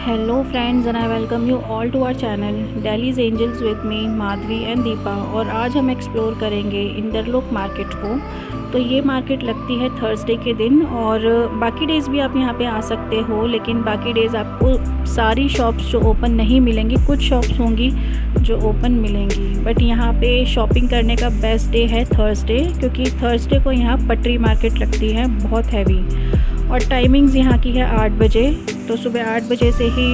Hello friends and I welcome you all to our channel Daily's Angels with me Madhavi and Deepa. और आज हम explore करेंगे Inderlok market को। तो ये मार्केट लगती है थर्सडे के दिन और बाकी डेज़ भी आप यहाँ पे आ सकते हो, लेकिन बाकी डेज़ आपको सारी शॉप्स जो ओपन नहीं मिलेंगी, कुछ शॉप्स होंगी जो ओपन मिलेंगी। बट यहाँ पे शॉपिंग करने का बेस्ट डे है थर्सडे, क्योंकि थर्सडे को यहाँ पटरी मार्केट लगती है बहुत हैवी। और टाइमिंग्स यहाँ की है 8 बजे। तो सुबह 8 बजे से ही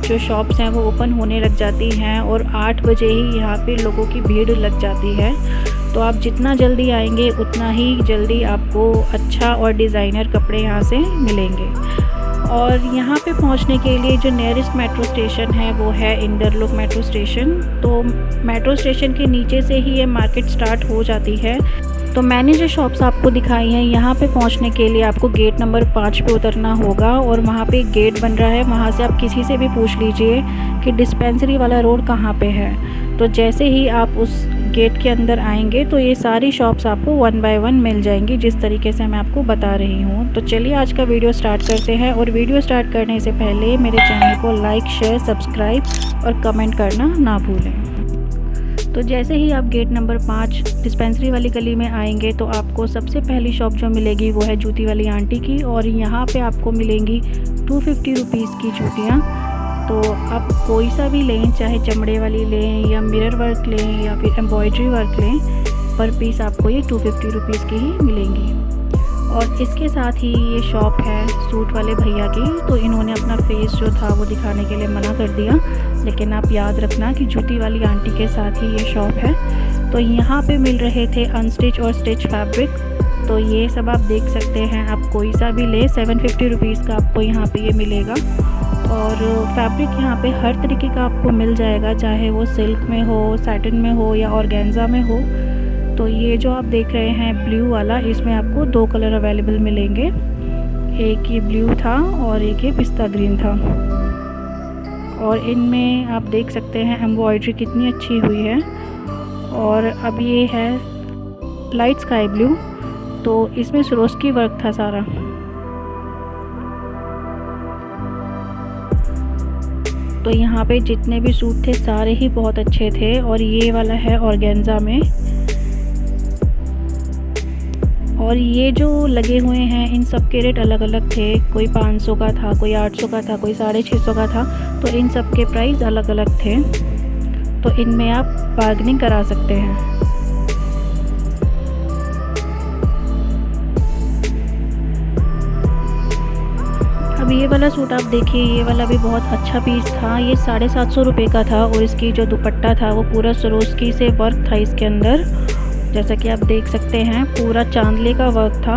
जो शॉप्स हैं वो ओपन होने लग जाती हैं और 8 बजे ही यहाँ पे लोगों की भीड़ लग जाती है। तो आप जितना जल्दी आएंगे उतना ही जल्दी आपको अच्छा और डिज़ाइनर कपड़े यहाँ से मिलेंगे। और यहाँ पे पहुँचने के लिए जो नियरेस्ट मेट्रो स्टेशन है वो है इंदरलोक मेट्रो स्टेशन। तो मेट्रो स्टेशन के नीचे से ही ये मार्केट स्टार्ट हो जाती है। तो मैंने जो शॉप्स आपको दिखाई हैं, यहाँ पे पहुँचने के लिए आपको गेट नंबर 5 पे उतरना होगा और वहाँ पे एक गेट बन रहा है। वहाँ से आप किसी से भी पूछ लीजिए कि डिस्पेंसरी वाला रोड कहाँ पे है। तो जैसे ही आप उस गेट के अंदर आएंगे तो ये सारी शॉप्स आपको 1 बाय 1 मिल जाएंगी, जिस तरीके से मैं आपको बता रही हूँ। तो चलिए आज का वीडियो स्टार्ट करते हैं। और वीडियो स्टार्ट करने से पहले मेरे चैनल को लाइक, शेयर, सब्सक्राइब और कमेंट करना ना भूलें। तो जैसे ही आप गेट नंबर 5 डिस्पेंसरी वाली गली में आएंगे तो आपको सबसे पहली शॉप जो मिलेगी वो है जूती वाली आंटी की। और यहाँ पे आपको मिलेंगी 250 रुपीज़ की जूतियाँ। तो आप कोई सा भी लें, चाहे चमड़े वाली लें या मिरर वर्क लें या फिर एम्ब्रॉयडरी वर्क लें, पर पीस आपको ये 250 रुपीज़ की ही मिलेंगी। और इसके साथ ही ये शॉप है सूट वाले भैया की। तो इन्होंने अपना फेस जो था वो दिखाने के लिए मना कर दिया, लेकिन आप याद रखना कि जूती वाली आंटी के साथ ही ये शॉप है। तो यहाँ पे मिल रहे थे अनस्टिच और स्टिच फैब्रिक। तो ये सब आप देख सकते हैं, आप कोई सा भी ले 750 रुपीज़ का आपको यहाँ पे ये मिलेगा। और फैब्रिक यहाँ पे हर तरीके का आपको मिल जाएगा, चाहे वो सिल्क में हो, सैटिन में हो या ऑर्गेन्जा में हो। तो ये जो आप देख रहे हैं ब्लू वाला, इसमें आपको 2 कलर अवेलेबल मिलेंगे। एक ये ब्लू था और एक ये पिस्ता ग्रीन था। और इनमें आप देख सकते हैं एम्ब्रॉयडरी कितनी अच्छी हुई है। और अब ये है लाइट स्काई ब्लू, तो इसमें सरोस्की वर्क था सारा। तो यहाँ पे जितने भी सूट थे सारे ही बहुत अच्छे थे। और ये वाला है ऑर्गेन्जा में। और ये जो लगे हुए हैं इन सब के रेट अलग अलग थे। कोई 500 का था, कोई 800 का था, कोई 650 का था। तो इन सब के प्राइस अलग अलग थे। तो इनमें आप बार्गेनिंग करा सकते हैं। अब ये वाला सूट आप देखिए, ये वाला भी बहुत अच्छा पीस था। ये 750 रुपये का था और इसकी जो दुपट्टा था वो पूरा सरोस्की से वर्क था इसके अंदर। जैसा कि आप देख सकते हैं पूरा चांदले का वर्क था।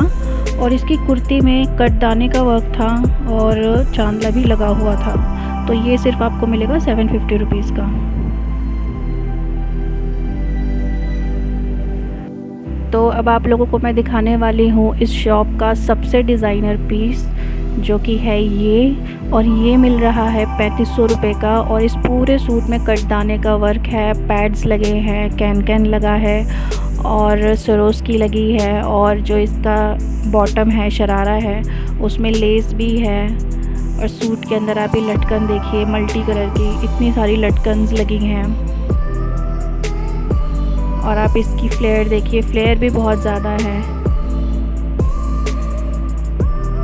और इसकी कुर्ती में कटदाने का वर्क था और चांदला भी लगा हुआ था। तो ये सिर्फ आपको मिलेगा 750 रुपीज़ का। तो अब आप लोगों को मैं दिखाने वाली हूँ इस शॉप का सबसे डिज़ाइनर पीस, जो कि है ये। और ये मिल रहा है 3500 रुपये का। और इस पूरे सूट में कटदाने का वर्क है, पैड्स लगे हैं, कैन लगा है और सरोस्की लगी है। और जो इसका बॉटम है, शरारा है, उसमें लेस भी है। और सूट के अंदर आप ये लटकन देखिए, मल्टी कलर की इतनी सारी लटकन्स लगी हैं। और आप इसकी फ्लेयर देखिए, फ्लेयर भी बहुत ज़्यादा है।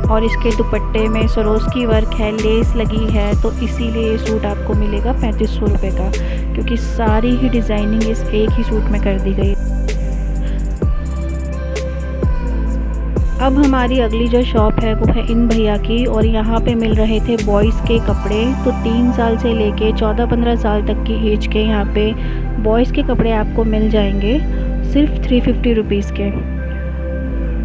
और इसके दुपट्टे में सरोस्की वर्क है, लेस लगी है। तो इसीलिए ये सूट आपको मिलेगा 3500 रुपये का, क्योंकि सारी ही डिज़ाइनिंग इस एक ही सूट में कर दी गई। अब हमारी अगली जो शॉप है वो है इन भैया की। और यहाँ पे मिल रहे थे बॉयज़ के कपड़े। तो 3 साल से लेके 14-15 साल तक की एज के यहाँ पे बॉयज़ के कपड़े आपको मिल जाएंगे सिर्फ 350 रुपीज़ के।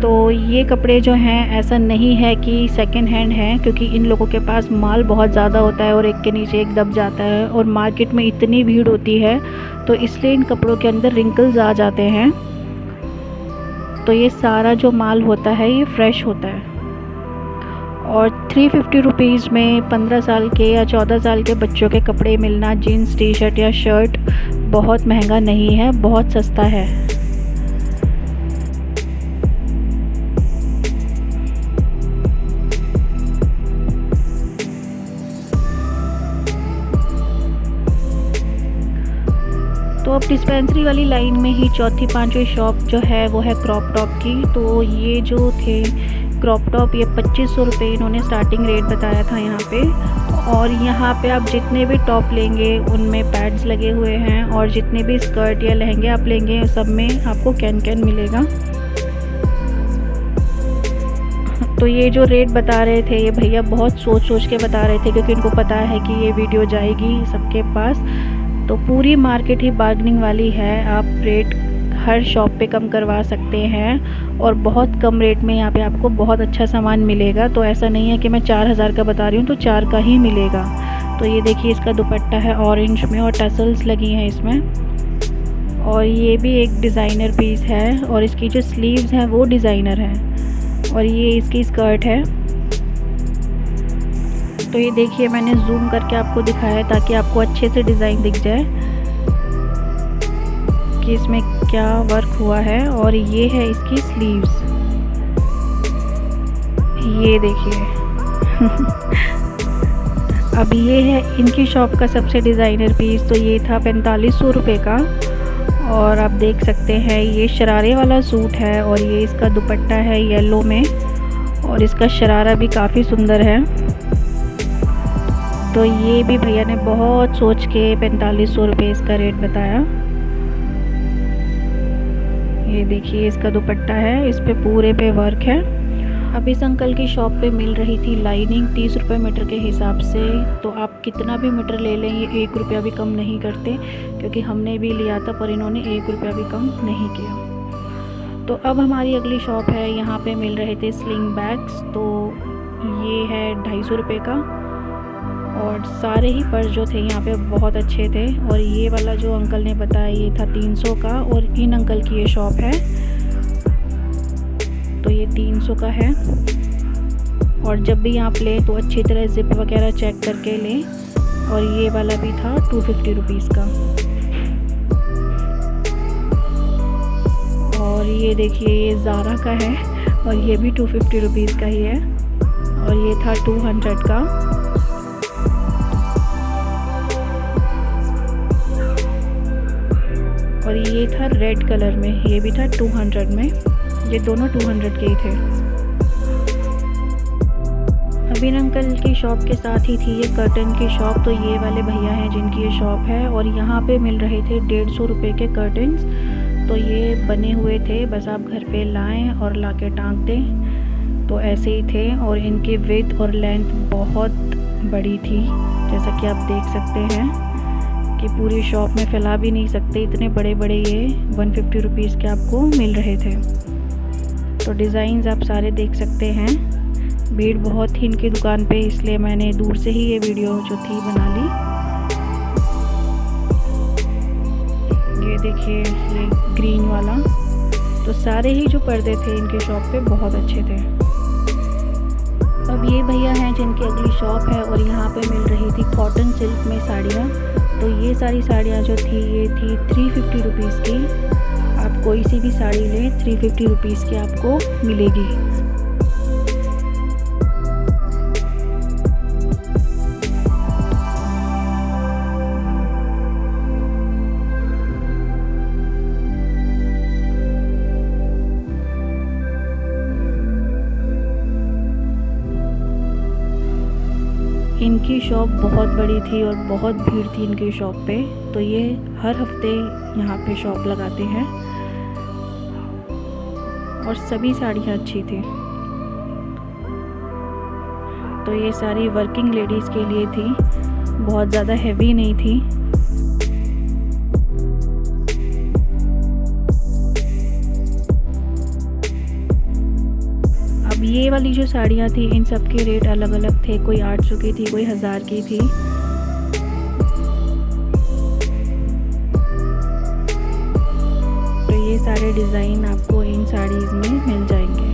तो ये कपड़े जो हैं, ऐसा नहीं है कि सेकंड हैंड हैं, क्योंकि इन लोगों के पास माल बहुत ज़्यादा होता है और एक के नीचे एक दब जाता है। और मार्केट में इतनी भीड़ होती है तो इसलिए इन कपड़ों के अंदर रिंकल्स आ जाते हैं। तो ये सारा जो माल होता है ये फ्रेश होता है। और 350 रुपीज़ में 15 साल के या 14 साल के बच्चों के कपड़े मिलना, जीन्स, टी शर्ट या शर्ट, बहुत महंगा नहीं है, बहुत सस्ता है। तो अब डिस्पेंसरी वाली लाइन में ही चौथी पांचवी शॉप जो है वो है क्रॉप टॉप की। तो ये जो थे क्रॉप टॉप, ये 2500 रुपये इन्होंने स्टार्टिंग रेट बताया था यहाँ पे। और यहाँ पे आप जितने भी टॉप लेंगे उनमें पैड्स लगे हुए हैं, और जितने भी स्कर्ट या लहंगे आप लेंगे सब में आपको कैन मिलेगा। तो ये जो रेट बता रहे थे ये भैया बहुत सोच के बता रहे थे, क्योंकि इनको पता है कि ये वीडियो जाएगी सबके पास। तो पूरी मार्केट ही बार्गेनिंग वाली है, आप रेट हर शॉप पे कम करवा सकते हैं, और बहुत कम रेट में यहाँ पे आपको बहुत अच्छा सामान मिलेगा। तो ऐसा नहीं है कि मैं 4000 का बता रही हूँ तो 4 का ही मिलेगा। तो ये देखिए इसका दुपट्टा है ऑरेंज में और टसल्स लगी हैं इसमें, और ये भी एक डिज़ाइनर पीस है, और इसकी जो स्लीव्स हैं वो डिज़ाइनर हैं, और ये इसकी स्कर्ट है। तो ये देखिए मैंने जूम करके आपको दिखाया ताकि आपको अच्छे से डिज़ाइन दिख जाए कि इसमें क्या वर्क हुआ है। और ये है इसकी स्लीव्स, ये देखिए अब ये है इनकी शॉप का सबसे डिज़ाइनर पीस। तो ये था 4500 रुपये का, और आप देख सकते हैं ये शरारे वाला सूट है, और ये इसका दुपट्टा है येलो में, और इसका शरारा भी काफ़ी सुंदर है। तो ये भी भैया ने बहुत सोच के 4500 रुपये इसका रेट बताया। ये देखिए इसका दुपट्टा है, इस पे पूरे पे वर्क है। अब इस अंकल की शॉप पे मिल रही थी लाइनिंग 30 रुपये मीटर के हिसाब से। तो आप कितना भी मीटर ले लें ये 1 रुपया भी कम नहीं करते, क्योंकि हमने भी लिया था पर इन्होंने 1 रुपया भी कम नहीं किया। तो अब हमारी अगली शॉप है, यहाँ पे मिल रहे थे स्लिंग बैग्स। तो ये है 250 रुपये का, और सारे ही पर्स जो थे यहाँ पे बहुत अच्छे थे। और ये वाला जो अंकल ने बताया ये था 300 का, और इन अंकल की ये शॉप है तो ये 300 का है। और जब भी आप लें तो अच्छी तरह जिप वगैरह चेक करके लें। और ये वाला भी था 250 रुपीज़ का। और ये देखिए ये ज़ारा का है, और ये भी 250 रुपीज़ का ही है, और ये था 200 का। और ये था रेड कलर में, ये भी था 200 में, ये दोनों 200 के ही थे। अभी अंकल की शॉप के साथ ही थी ये कर्टन की शॉप। तो ये वाले भैया हैं जिनकी ये शॉप है, और यहाँ पे मिल रहे थे 150 रुपये के कर्टन्स। तो ये बने हुए थे, बस आप घर पे लाएं और लाके टांग दें, तो ऐसे ही थे। और इनकी विड्थ और लेंथ बहुत बड़ी थी, जैसा कि आप देख सकते हैं कि पूरी शॉप में फैला भी नहीं सकते, इतने बड़े बड़े ये 150 रुपीज़ के आपको मिल रहे थे। तो डिज़ाइंस आप सारे देख सकते हैं। भीड़ बहुत थी इनकी दुकान पे, इसलिए मैंने दूर से ही ये वीडियो जो थी बना ली। ये देखिए ये ग्रीन वाला, तो सारे ही जो पर्दे थे इनकी शॉप पे बहुत अच्छे थे। अब ये भैया हैं जिनकी अगली शॉप है, और यहाँ पे मिल रही थी कॉटन सिल्क में साड़ियाँ। तो ये सारी साड़ियाँ जो थी ये थी 350 रुपीज़ की। आप कोई सी भी साड़ी लें 350 रुपीज़ की आपको मिलेगी। इनकी शॉप बहुत बड़ी थी और बहुत भीड़ थी इनकी शॉप पे। तो ये हर हफ्ते यहाँ पे शॉप लगाते हैं, और सभी साड़ियाँ अच्छी थी। तो ये सारी वर्किंग लेडीज़ के लिए थी, बहुत ज़्यादा हैवी नहीं थी। अब ये वाली जो साड़ियाँ थी इन सब के रेट अलग अलग थे, कोई 800 की थी, कोई 1000 की थी। तो ये सारे डिज़ाइन आपको इन साड़ीज़ में मिल जाएंगे।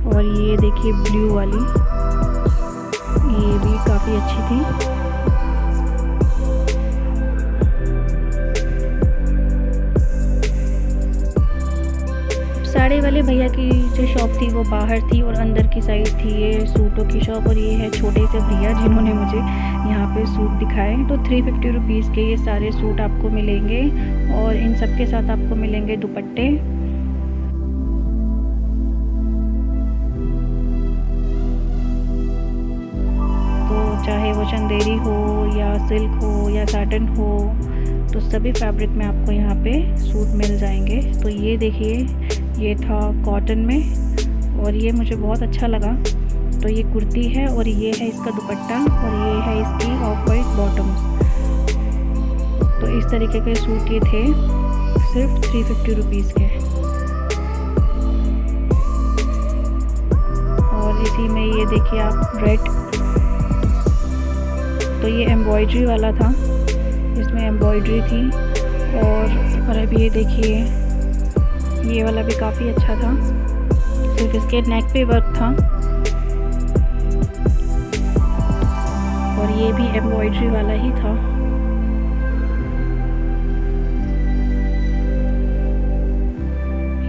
और ये देखिए ब्लू वाली, ये भी काफ़ी अच्छी थी। साड़ी वाले भैया की जो शॉप थी वो बाहर थी और अंदर की साइड थी ये सूटों की शॉप। और ये है छोटे से भैया जिन्होंने मुझे यहाँ पे सूट दिखाए। तो 350 रुपीज़ के ये सारे सूट आपको मिलेंगे और इन सब के साथ आपको मिलेंगे दुपट्टे। तो चाहे वो चंदेरी हो या सिल्क हो या साटन हो, तो सभी फैब्रिक में आपको यहाँ पे सूट मिल जाएंगे। तो ये देखिए, ये था कॉटन में और ये मुझे बहुत अच्छा लगा। तो ये कुर्ती है और ये है इसका दुपट्टा और ये है इसकी ऑफ वाइट बॉटम्स। तो इस तरीके के सूट ये थे सिर्फ 350 रुपीज़ के। और इसी में ये देखिए आप रेड, तो ये एम्ब्रॉयडरी वाला था, इसमें एम्ब्रॉयडरी थी। और अभी ये देखिए, ये वाला भी काफ़ी अच्छा था, सिर्फ इसके नेक पे वर्क था और ये भी एम्ब्रॉयडरी वाला ही था।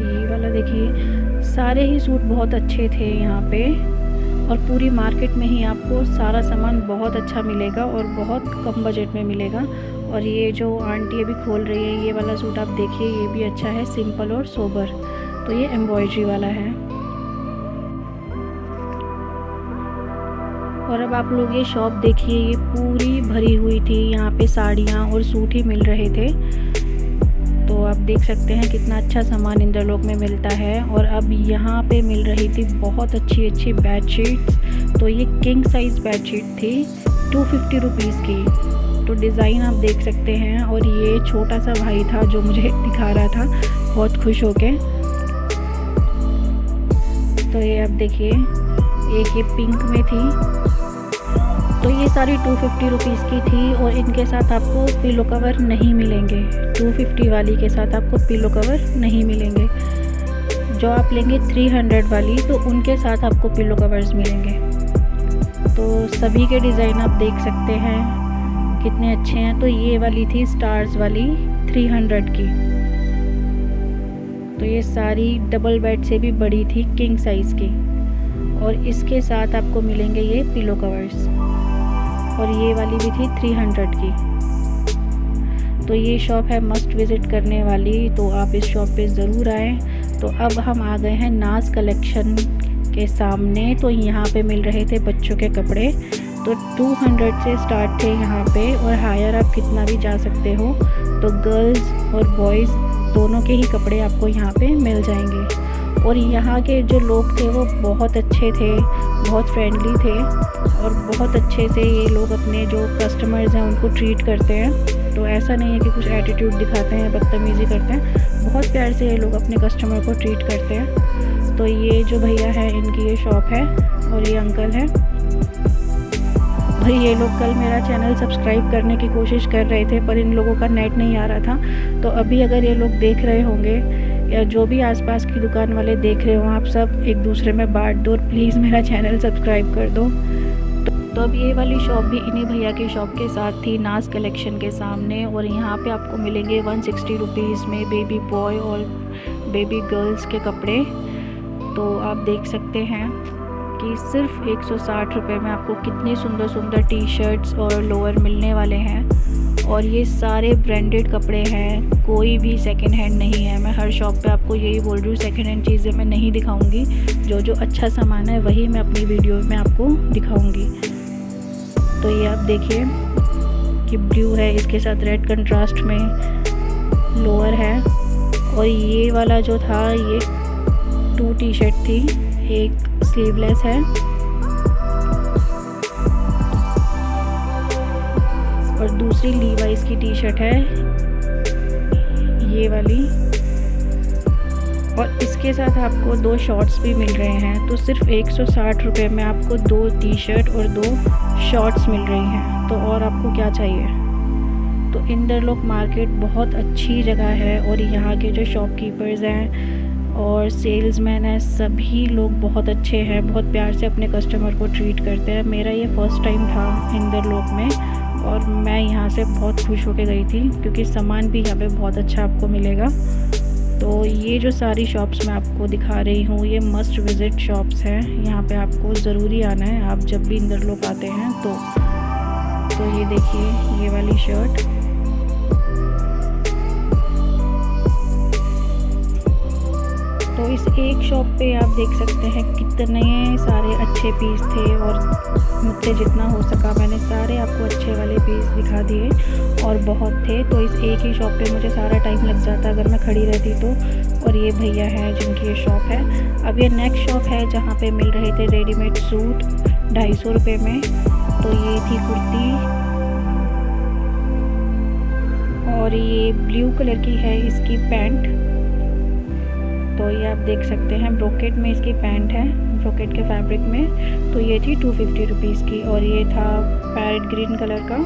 ये वाला देखिए, सारे ही सूट बहुत अच्छे थे यहाँ पे और पूरी मार्केट में ही आपको सारा सामान बहुत अच्छा मिलेगा और बहुत कम बजट में मिलेगा। और ये जो आंटी अभी खोल रही है ये वाला सूट आप देखिए, ये भी अच्छा है, सिंपल और सोबर। तो ये एम्ब्रॉयडरी वाला है। और अब आप लोग ये शॉप देखिए, ये पूरी भरी हुई थी, यहाँ पे साड़ियाँ और सूट ही मिल रहे थे। तो आप देख सकते हैं कितना अच्छा सामान इंदरलोक में मिलता है। और अब यहाँ पे मिल रही थी बहुत अच्छी अच्छी बेडशीट्स। तो ये किंग साइज़ बेडशीट थी 250 रुपीज़ की। तो डिज़ाइन आप देख सकते हैं। और ये छोटा सा भाई था जो मुझे दिखा रहा था बहुत खुश होके। तो ये आप देखिए, एक ये पिंक में थी। तो ये सारी 250 रुपीज़ की थी और इनके साथ आपको पिलो कवर नहीं मिलेंगे। 250 वाली के साथ आपको पिलो कवर नहीं मिलेंगे। जो आप लेंगे 300 वाली, तो उनके साथ आपको पिलो कवर्स मिलेंगे। तो सभी के डिज़ाइन आप देख सकते हैं कितने अच्छे हैं। तो ये वाली थी स्टार्स वाली 300 की। तो ये सारी डबल बेड से भी बड़ी थी, किंग साइज़ की। और इसके साथ आपको मिलेंगे ये पिलो कवर्स। और ये वाली भी थी 300 की। तो ये शॉप है मस्ट विज़िट करने वाली, तो आप इस शॉप पे ज़रूर आएँ। तो अब हम आ गए हैं नाज कलेक्शन के सामने। तो यहाँ पे मिल रहे थे बच्चों के कपड़े। तो 200 से स्टार्ट थे यहाँ पे और हायर आप कितना भी जा सकते हो। तो गर्ल्स और बॉयज़ दोनों के ही कपड़े आपको यहाँ पे मिल जाएंगे। और यहाँ के जो लोग थे वो बहुत अच्छे थे, बहुत फ्रेंडली थे और बहुत अच्छे से ये लोग अपने जो कस्टमर्स हैं उनको ट्रीट करते हैं। तो ऐसा नहीं है कि कुछ एटीट्यूड दिखाते हैं, बदतमीज़ी करते हैं। बहुत प्यार से ये लोग अपने कस्टमर को ट्रीट करते हैं। तो ये जो भैया है इनकी ये शॉप है और ये अंकल है। और ये लोग कल मेरा चैनल सब्सक्राइब करने की कोशिश कर रहे थे पर इन लोगों का नेट नहीं आ रहा था। तो अभी अगर ये लोग देख रहे होंगे या जो भी आसपास की दुकान वाले देख रहे हो, आप सब एक दूसरे में बांट दो और प्लीज़ मेरा चैनल सब्सक्राइब कर दो। तो अब ये वाली शॉप भी इन्हीं भैया की शॉप के साथ थी, नाज कलेक्शन के सामने। और यहाँ पे आपको मिलेंगे 160 रुपीज़ में बेबी बॉय और बेबी गर्ल्स के कपड़े। तो आप देख सकते हैं कि सिर्फ 160 रुपये में आपको कितने सुंदर सुंदर टी शर्ट्स और लोअर मिलने वाले हैं। और ये सारे ब्रांडेड कपड़े हैं, कोई भी सेकंड हैंड नहीं है। मैं हर शॉप पे आपको यही बोल रही हूँ, सेकंड हैंड चीज़ें मैं नहीं दिखाऊंगी। जो जो अच्छा सामान है वही मैं अपनी वीडियो में आपको दिखाऊंगी। तो ये आप देखिए कि ब्लू है, इसके साथ रेड कंट्रास्ट में लोअर है। और ये वाला जो था ये 2 टी शर्ट थी, एक स्लीवलेस है और दूसरी लीवाइस की टी शर्ट है ये वाली। और इसके साथ आपको 2 शॉर्ट्स भी मिल रहे हैं। तो सिर्फ 160 रुपये में आपको 2 टी शर्ट और 2 शॉर्ट्स मिल रही हैं। तो और आपको क्या चाहिए। तो इंदरलोक मार्केट बहुत अच्छी जगह है और यहाँ के जो शॉपकीपर्स हैं और सेल्समैन हैं, सभी लोग बहुत अच्छे हैं, बहुत प्यार से अपने कस्टमर को ट्रीट करते हैं। मेरा ये फ़र्स्ट टाइम था इंदरलोक में और मैं यहाँ से बहुत खुश होकर गई थी क्योंकि सामान भी यहाँ पे बहुत अच्छा आपको मिलेगा। तो ये जो सारी शॉप्स मैं आपको दिखा रही हूँ ये मस्ट विज़िट शॉप्स हैं। यहाँ पे आपको ज़रूरी आना है आप जब भी इंदरलोक आते हैं तो ये देखिए ये वाली शर्ट, तो इस एक शॉप पे आप देख सकते हैं कितने सारे अच्छे पीस थे और मुझसे जितना हो सका मैंने सारे आपको अच्छे वाले पीस दिखा दिए और बहुत थे। तो इस एक ही शॉप पे मुझे सारा टाइम लग जाता अगर मैं खड़ी रहती तो। और ये भैया है जिनकी ये शॉप है। अब ये नेक्स्ट शॉप है जहाँ पे मिल रहे थे रेडीमेड सूट 250 रुपये में। तो ये थी कुर्ती और ये ब्लू कलर की है इसकी पैंट। तो ये आप देख सकते हैं ब्रोकेट में इसकी पैंट है, ब्रोकेट के फैब्रिक में। तो ये थी 250 रुपीज़ की और ये था पैरेट ग्रीन कलर का।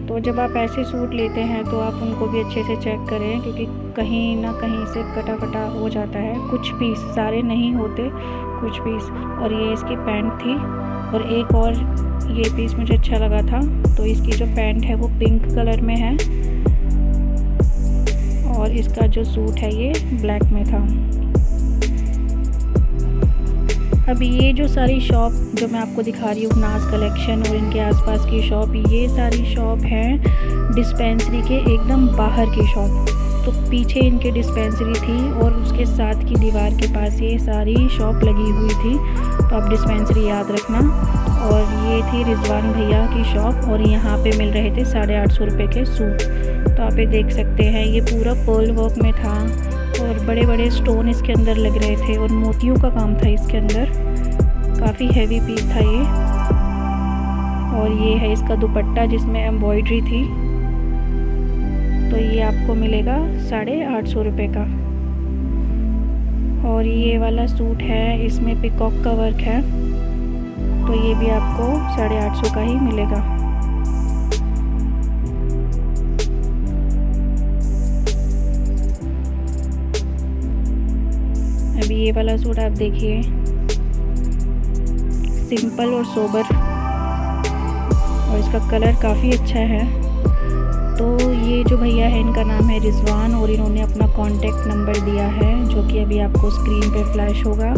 तो जब आप ऐसे सूट लेते हैं तो आप उनको भी अच्छे से चेक करें क्योंकि कहीं ना कहीं से कटा कटा हो जाता है, कुछ पीस, सारे नहीं होते कुछ पीस। और ये इसकी पैंट थी और एक और ये पीस मुझे अच्छा लगा था। तो इसकी जो पैंट है वो पिंक कलर में है और इसका जो सूट है ये ब्लैक में था। अब ये जो सारी शॉप जो मैं आपको दिखा रही हूँ नाज कलेक्शन और इनके आसपास की शॉप, ये सारी शॉप हैं डिस्पेंसरी के एकदम बाहर की शॉप। तो पीछे इनके डिस्पेंसरी थी और उसके साथ की दीवार के पास ये सारी शॉप लगी हुई थी। तो आप डिस्पेंसरी याद रखना। और ये थी रिजवान भैया की शॉप और यहाँ पे मिल रहे थे 850 रुपये के सूट। तो आप ये देख सकते हैं ये पूरा पर्ल वर्क में था और बड़े बड़े स्टोन इसके अंदर लग रहे थे और मोतियों का काम था इसके अंदर, काफ़ी हैवी पीस था ये। और ये है इसका दुपट्टा जिसमें एम्ब्रॉयडरी थी। तो ये आपको मिलेगा 850 रुपये का। और ये वाला सूट है इसमें पिकॉक का वर्क है तो ये भी आपको 850 का ही मिलेगा। अभी ये वाला सूट आप देखिए, सिंपल और सोबर और इसका कलर काफ़ी अच्छा है। तो ये जो भैया है इनका नाम है रिजवान और इन्होंने अपना कॉन्टैक्ट नंबर दिया है जो कि अभी आपको स्क्रीन पे फ्लैश होगा।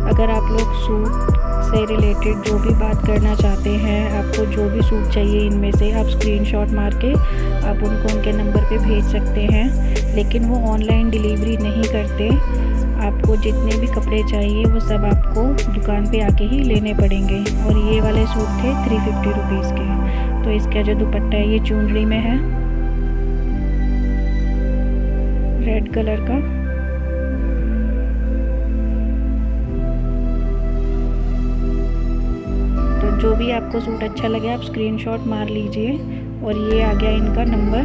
अगर आप लोग सूट से रिलेटेड जो भी बात करना चाहते हैं, आपको जो भी सूट चाहिए इनमें से, आप स्क्रीनशॉट मार के आप उनको उनके नंबर पे भेज सकते हैं। लेकिन वो ऑनलाइन डिलीवरी नहीं करते। आपको जितने भी कपड़े चाहिए वो सब आपको दुकान पे आके ही लेने पड़ेंगे। और ये वाले सूट थे 350 रुपीज़ के। तो इसका जो दुपट्टा है ये चुनरी में है रेड कलर का। तो जो भी आपको सूट अच्छा लगे आप स्क्रीनशॉट मार लीजिए। और ये आ गया इनका नंबर,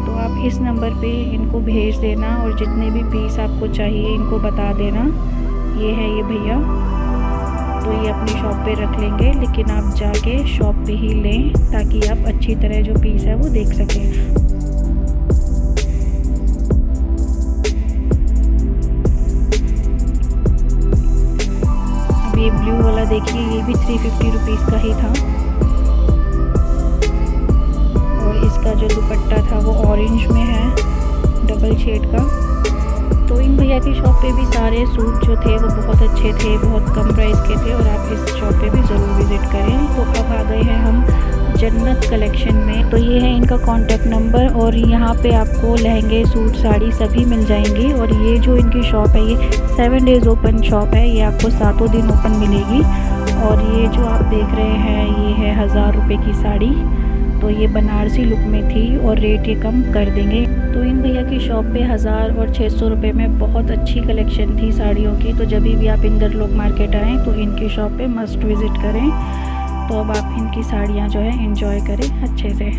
तो आप इस नंबर पे इनको भेज देना और जितने भी पीस आपको चाहिए इनको बता देना। ये है ये भैया, तो ये अपनी शॉप पे रख लेंगे, लेकिन आप जाके शॉप पे ही लें ताकि आप अच्छी तरह जो पीस है वो देख सकें। ये ब्लू वाला देखिए ये भी 350 रुपीज़ का ही था और इसका जो दुपट्टा था वो ऑरेंज में है डबल शेड का। तो इन भैया की शॉप पे भी सारे सूट जो थे वो बहुत अच्छे थे, बहुत कम प्राइस के थे और आप इस शॉप पे भी ज़रूर विज़िट करें। तो अब आ गए हैं हम जन्नत कलेक्शन में। तो ये है इनका कॉन्टैक्ट नंबर और यहाँ पे आपको लहंगे, सूट, साड़ी सभी मिल जाएंगी। और ये जो इनकी शॉप है ये 7 डेज़ ओपन शॉप है, ये आपको 7 दिन ओपन मिलेगी। और ये जो आप देख रहे हैं ये है 1000 रुपये की साड़ी। तो ये बनारसी लुक में थी और रेट ये कम कर देंगे। तो इन भैया की शॉप पे 1000 और 600 रुपये में बहुत अच्छी कलेक्शन थी साड़ियों की। तो जब भी आप इंदरलोक मार्केट आएँ तो इनकी शॉप पे मस्ट विज़िट करें। तो अब आप इनकी साड़ियाँ जो है एंजॉय करें अच्छे से।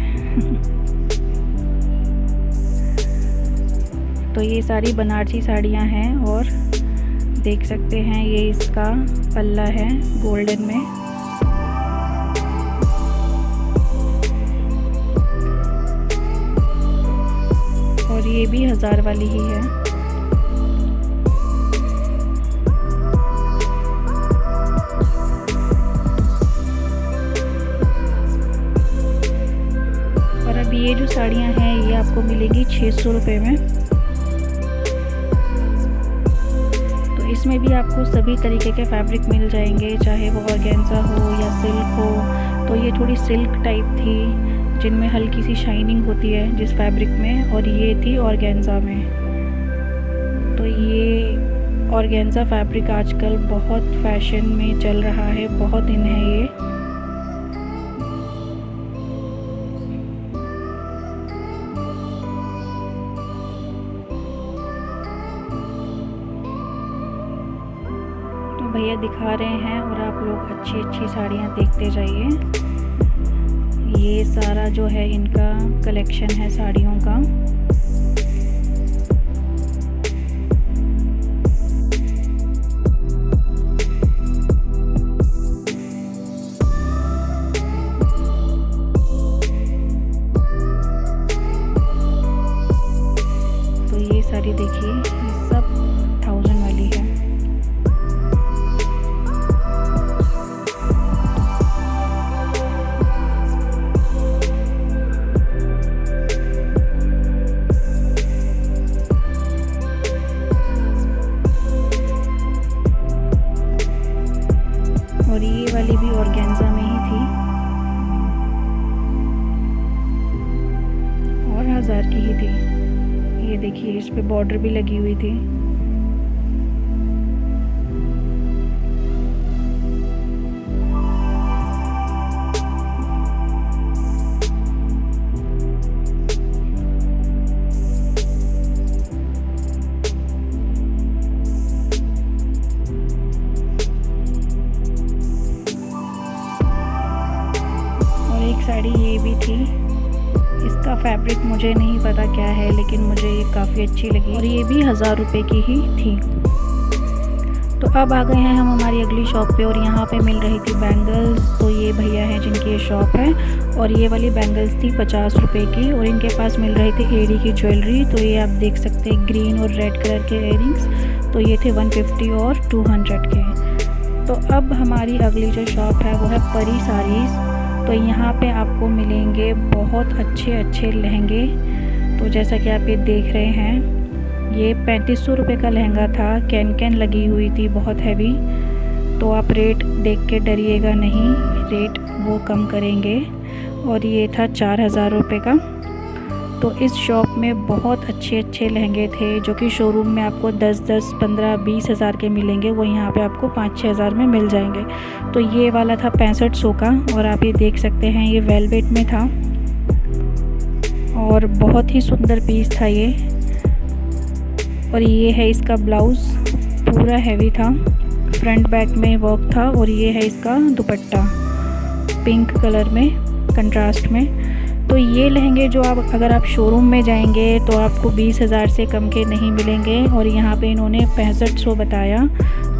तो ये सारी बनारसी साड़ियाँ हैं और देख सकते हैं ये इसका पल्ला है गोल्डन में। और ये भी 1000 वाली ही है। ये जो साड़ियाँ हैं ये आपको मिलेंगी 600 रुपये में। तो इसमें भी आपको सभी तरीके के फैब्रिक मिल जाएंगे, चाहे वो ऑर्गेन्जा हो या सिल्क हो। तो ये थोड़ी सिल्क टाइप थी जिनमें हल्की सी शाइनिंग होती है जिस फैब्रिक में, और ये थी ऑर्गेन्जा में। तो ये ऑर्गेन्जा फैब्रिक आजकल बहुत फैशन में चल रहा है, बहुत इन है ये। तो भैया दिखा रहे हैं और आप लोग अच्छी अच्छी साड़ियाँ देखते जाइए। ये सारा जो है इनका कलेक्शन है साड़ियों का। तो ये साड़ी देखिए, ये सब 1000 वाली है। और ये वाली भी ऑर्गेन्जा में ही थी और 1000 की ही थी। ये देखिए, इस पे बॉर्डर भी लगी हुई थी। साड़ी ये भी थी, इसका फैब्रिक मुझे नहीं पता क्या है, लेकिन मुझे ये काफ़ी अच्छी लगी और ये भी 1000 रुपये की ही थी। तो अब आ गए हैं हम हमारी अगली शॉप पे और यहाँ पे मिल रही थी बैंगल्स। तो ये भैया हैं जिनकी ये शॉप है और ये वाली बैंगल्स थी 50 रुपये की और इनके पास मिल रही थी एडी की ज्वेलरी। तो ये आप देख सकते हैं ग्रीन और रेड कलर के इयररिंग्स, तो ये थे 150 और 200 के। तो अब हमारी अगली जो शॉप है वो है परी साड़ीज़। तो यहाँ पे आपको मिलेंगे बहुत अच्छे अच्छे लहंगे। तो जैसा कि आप ये देख रहे हैं, ये 3500 रुपये का लहंगा था, कैन लगी हुई थी, बहुत हैवी। तो आप रेट देख के डरिएगा नहीं, रेट वो कम करेंगे। और ये था 4000 रुपये का। तो इस शॉप में बहुत अच्छे अच्छे लहंगे थे जो कि शोरूम में आपको 10-10, 15, 20 हज़ार के मिलेंगे, वो यहाँ पे आपको 5-6 हज़ार में मिल जाएंगे। तो ये वाला था 6500 का और आप ये देख सकते हैं ये वेलवेट में था और बहुत ही सुंदर पीस था ये। और ये है इसका ब्लाउज़, पूरा हैवी था, फ्रंट बैक में वर्क था। और ये है इसका दुपट्टा पिंक कलर में, कंट्रास्ट में। तो ये लहंगे जो आप अगर आप शोरूम में जाएंगे तो आपको 20 हज़ार से कम के नहीं मिलेंगे और यहाँ पे इन्होंने 6500 बताया,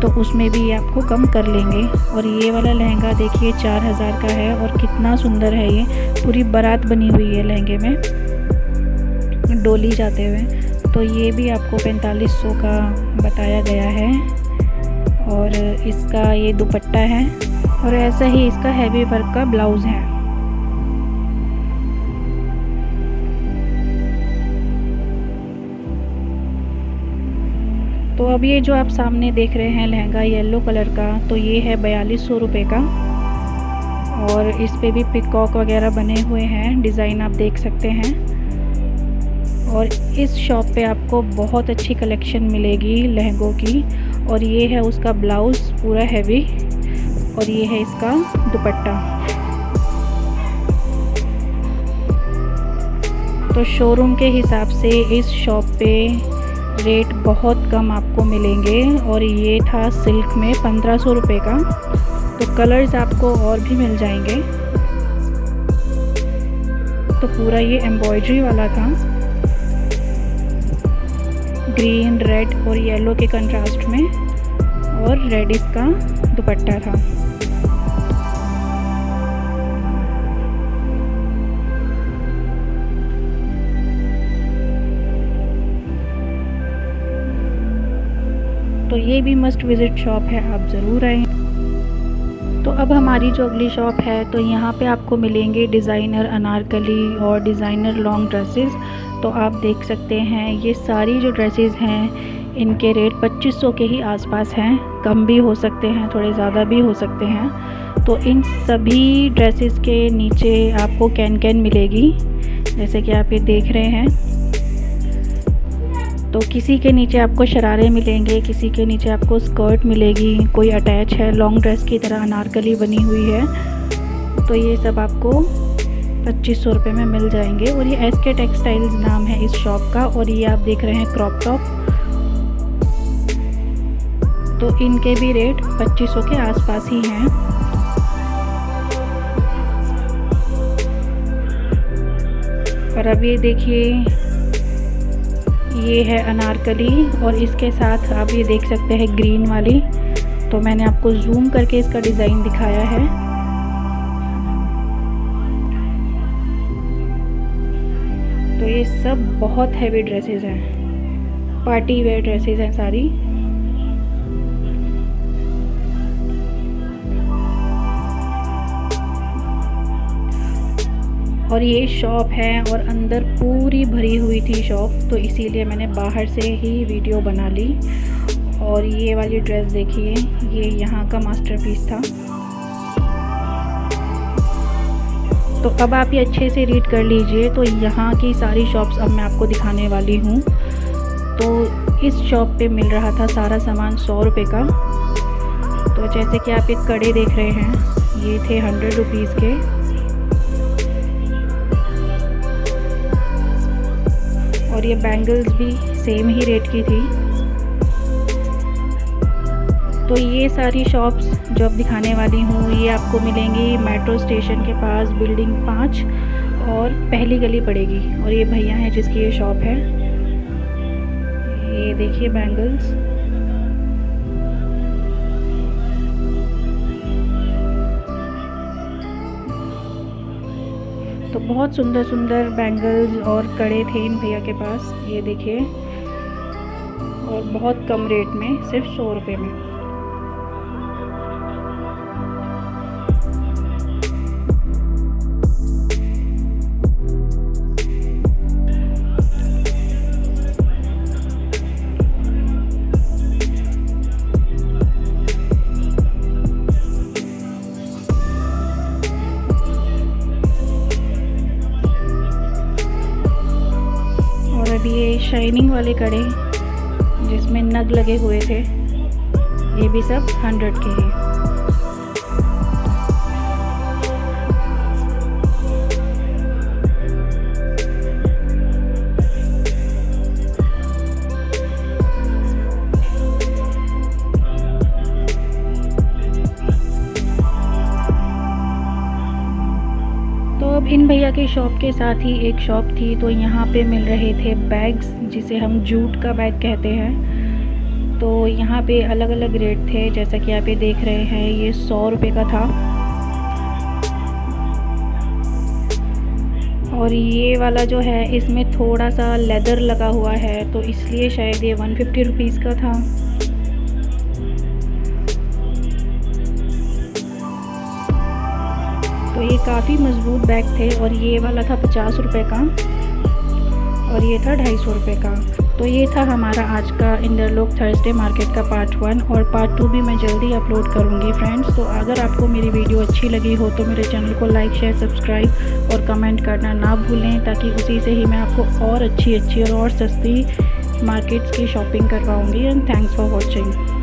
तो उसमें भी आपको कम कर लेंगे। और ये वाला लहंगा देखिए 4000 का है और कितना सुंदर है, ये पूरी बारात बनी हुई है लहंगे में डोली जाते हुए। तो ये भी आपको 4500 का बताया गया है और इसका ये दुपट्टा है और ऐसा ही इसका हैवी वर्क का ब्लाउज़ है। तो अब ये जो आप सामने देख रहे हैं लहंगा येलो कलर का, तो ये है 4200 रुपये का और इस पे भी पिकॉक वगैरह बने हुए हैं, डिज़ाइन आप देख सकते हैं। और इस शॉप पे आपको बहुत अच्छी कलेक्शन मिलेगी लहंगों की। और ये है उसका ब्लाउज़ पूरा हैवी और ये है इसका दुपट्टा। तो शोरूम के हिसाब से इस शॉप पे रेट बहुत कम आपको मिलेंगे और ये था सिल्क में 1500 रुपये का। तो कलर्स आपको और भी मिल जाएंगे। तो पूरा ये एम्ब्रॉयडरी वाला था, ग्रीन, रेड और येलो के कंट्रास्ट में, और रेड इसका दुपट्टा था। तो ये भी मस्ट विज़िट शॉप है, आप ज़रूर आएँ। तो अब हमारी जो अगली शॉप है तो यहाँ पे आपको मिलेंगे डिज़ाइनर अनारकली और डिज़ाइनर लॉन्ग ड्रेसेस। तो आप देख सकते हैं ये सारी जो ड्रेसेस हैं इनके रेट 2500 के ही आसपास हैं, कम भी हो सकते हैं, थोड़े ज़्यादा भी हो सकते हैं। तो इन सभी ड्रेसेस के नीचे आपको कैन मिलेगी, जैसे कि आप ये देख रहे हैं। तो किसी के नीचे आपको शरारे मिलेंगे, किसी के नीचे आपको स्कर्ट मिलेगी, कोई अटैच है लॉन्ग ड्रेस की तरह अनारकली बनी हुई है। तो ये सब आपको 2500 रुपये में मिल जाएंगे। और ये SK टेक्सटाइल्स नाम है इस शॉप का। और ये आप देख रहे हैं क्रॉप टॉप, तो इनके भी रेट 2500 के आसपास ही हैं। और अब ये देखिए ये है अनारकली और इसके साथ आप ये देख सकते हैं ग्रीन वाली। तो मैंने आपको जूम करके इसका डिज़ाइन दिखाया है। तो ये सब बहुत हैवी ड्रेसेस हैं, पार्टी वेयर ड्रेसेस हैं सारी। और ये शॉप है और अंदर पूरी भरी हुई थी शॉप, तो इसीलिए मैंने बाहर से ही वीडियो बना ली। और ये वाली ड्रेस देखिए, ये यहाँ का मास्टरपीस था। तो अब आप ये अच्छे से रीड कर लीजिए। तो यहाँ की सारी शॉप्स अब मैं आपको दिखाने वाली हूँ। तो इस शॉप पे मिल रहा था सारा सामान 100 रुपये का। तो जैसे कि आप ये कड़े देख रहे हैं, ये थे 100 रुपीज़ के। और ये बैंगल्स भी सेम ही रेट की थी। तो ये सारी शॉप्स जो अब दिखाने वाली हूँ ये आपको मिलेंगी मेट्रो स्टेशन के पास, बिल्डिंग 5 और पहली गली पड़ेगी। और ये भैया हैं जिसकी ये शॉप है, ये देखिए बैंगल्स। तो बहुत सुंदर सुंदर बैंगल्स और कड़े थे इन भैया के पास, ये देखिए। और बहुत कम रेट में, सिर्फ 100 रुपये में। अभी ये शाइनिंग वाले कड़े जिसमें नग लगे हुए थे, ये भी सब 100 के हैं। तो अब इन भैया के शॉप के साथ ही एक शॉप थी, तो यहाँ पे मिल रहे थे बैग्स, जिसे हम जूट का बैग कहते हैं। तो यहाँ पे अलग अलग रेट थे, जैसा कि आप ये देख रहे हैं, ये 100 रुपये का था। और ये वाला जो है इसमें थोड़ा सा लेदर लगा हुआ है, तो इसलिए शायद ये 150 रुपीज़ का था। तो ये काफ़ी मज़बूत बैग थे। और ये वाला था 50 रुपये का और ये था 250 रुपये का। तो ये था हमारा आज का इंदरलोक थर्सडे मार्केट का पार्ट 1, और पार्ट 2 भी मैं जल्दी अपलोड करूँगी फ्रेंड्स। तो अगर आपको मेरी वीडियो अच्छी लगी हो तो मेरे चैनल को लाइक, शेयर, सब्सक्राइब और कमेंट करना ना भूलें, ताकि उसी से ही मैं आपको और अच्छी और सस्ती मार्केट्स की शॉपिंग करवाऊँगी। And thanks for watching.